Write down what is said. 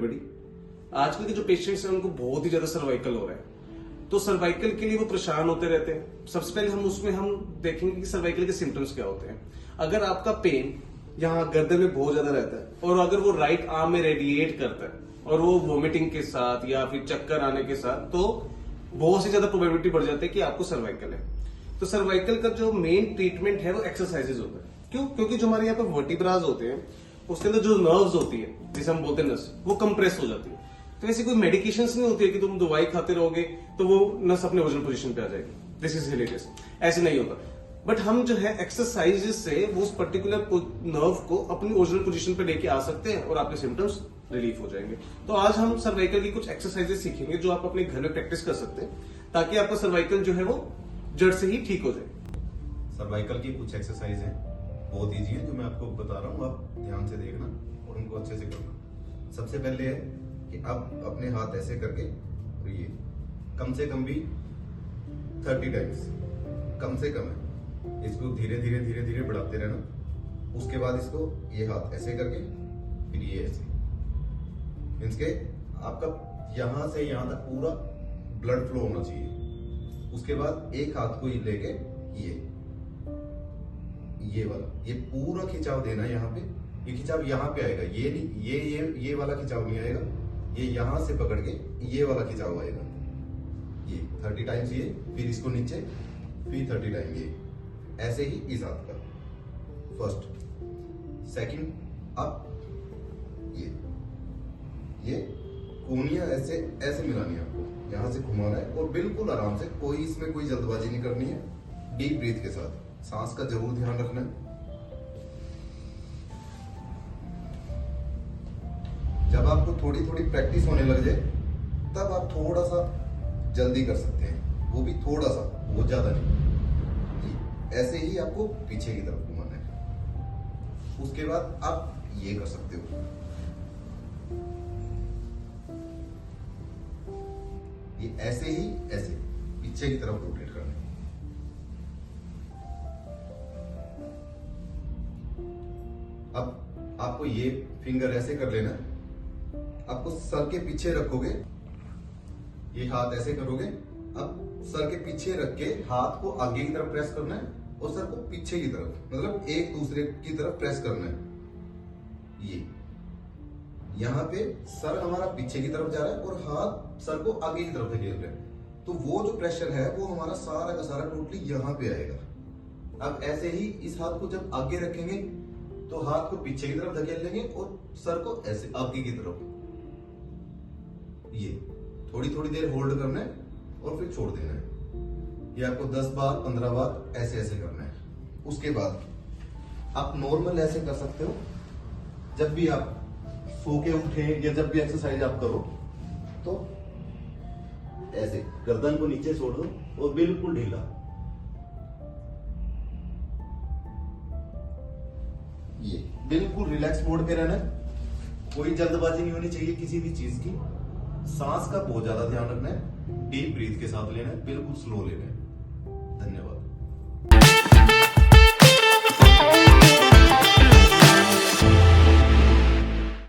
Everybody. आजकल के जो पेशेंट्स हैं उनको बहुत ही ज्यादा सर्वाइकल हो रहा है, तो सर्वाइकल के लिए वो परेशान होते रहते हैं। सबसे पहले हम देखेंगे कि सर्वाइकल के सिम्टम्स क्या होते हैं। अगर आपका पेन यहाँ गर्दन में बहुत ज्यादा रहता है और अगर वो राइट आर्म में रेडिएट करता है और वो वोमिटिंग के साथ या फिर चक्कर आने के साथ, तो बहुत सी ज्यादा प्रोबेबिलिटी बढ़ जाती है कि आपको सर्वाइकल है। तो सर्वाइकल का जो मेन ट्रीटमेंट है वो एक्सरसाइजेज होता है। क्यों? क्योंकि जो हमारे यहाँ पे वर्टिब्राज होते हैं उसके अंदर जो नर्व्स होती है, जिसे हम बोलते हैं नस, वो कंप्रेस हो जाती है। तो ऐसी कोई मेडिकेशंस नहीं होती है कि तुम दवाई खाते रहोगे तो वो नस अपने ओरिजिनल पोजीशन पे आ जाएगी। दिस इज हिलेरियस, ऐसे नहीं होता। बट हम जो है एक्सरसाइजेस से वो उस पर्टिकुलर नर्व को अपनी ओरिजिनल पोजीशन पे लेके आ सकते हैं और आपके सिम्टम्स रिलीफ हो जाएंगे। तो आज हम सर्वाइकल की कुछ एक्सरसाइजेस सीखेंगे जो आप अपने घर में प्रैक्टिस कर सकते हैं ताकि आपका सर्वाइकल जो है वो जड़ से ही ठीक हो जाए। सर्वाइकल की कुछ एक्सरसाइज है, बहुत इजी है, जो मैं आपको बता रहा हूँ, आप ध्यान से देखना और उनको अच्छे से करना। सबसे पहले है कि आप अपने हाथ ऐसे करके, और ये कम से कम भी 30 टाइम्स कम से कम है, इसको धीरे धीरे धीरे धीरे बढ़ाते रहना। उसके बाद इसको ये हाथ ऐसे करके, फिर ये ऐसे, मीन्स के आपका यहां से यहां तक पूरा ब्लड फ्लो होना चाहिए। उसके बाद एक हाथ को लेके ये वाला, ये पूरा खिंचाव देना है। यहाँ पे ये खिंचाव यहाँ पे आएगा, ये नहीं, ये वाला खिंचाव नहीं आएगा, ये यहां से पकड़ के ये वाला खिंचाव आएगा। ये 30 टाइम्स ये, फिर इसको नीचे, फिर 30 टाइम ये, ऐसे ही इस हाथ का। फर्स्ट, सेकंड, अप, ये कोनियां ऐसे ऐसे मिलानी है आपको, यहां से घुमाना है और बिल्कुल आराम से, कोई इसमें कोई जल्दबाजी नहीं करनी है। डीप ब्रीथ के साथ, सांस का जरूर ध्यान रखना है। जब आपको थोड़ी थोड़ी प्रैक्टिस होने लग जाए तब आप थोड़ा सा जल्दी कर सकते हैं, वो भी थोड़ा सा, बहुत ज्यादा नहीं। ऐसे ही आपको पीछे की तरफ घुमाना है। उसके बाद आप ये कर सकते हो, ये ऐसे ही ऐसे पीछे की तरफ रोटेट करना है। अब आपको ये फिंगर ऐसे कर लेना है, आपको सर के पीछे रखोगे, ये हाथ ऐसे करोगे, अब सर के पीछे रख के हाथ को आगे की तरफ प्रेस करना है और सर को पीछे की तरफ, मतलब एक दूसरे की तरफ प्रेस करना है। ये यहाँ पे सर हमारा पीछे की तरफ जा रहा है और हाथ सर को आगे की तरफ धकेल रहे हैं, तो वो जो प्रेशर है वो हमारा सारा का सारा टोटली यहाँ पे आएगा। अब ऐसे ही इस हाथ को जब आगे रखेंगे तो हाथ को पीछे की तरफ धकेल लेंगे और सर को ऐसे आगे की तरफ। ये थोड़ी थोड़ी देर होल्ड करना है और फिर छोड़ देना है। ये आपको 10 बार 15 बार ऐसे ऐसे करना है। उसके बाद आप नॉर्मल ऐसे कर सकते हो, जब भी आप सो के उठे या जब भी एक्सरसाइज आप करो तो ऐसे गर्दन को नीचे छोड़ दो और बिल्कुल ढीला। ये बिल्कुल रिलैक्स मोड पे रहना है, कोई जल्दबाजी नहीं होनी चाहिए किसी भी चीज की। सांस का बहुत ज्यादा ध्यान रखना है, डीप ब्रीथ के साथ लेना है, बिल्कुल स्लो लेना है। धन्यवाद।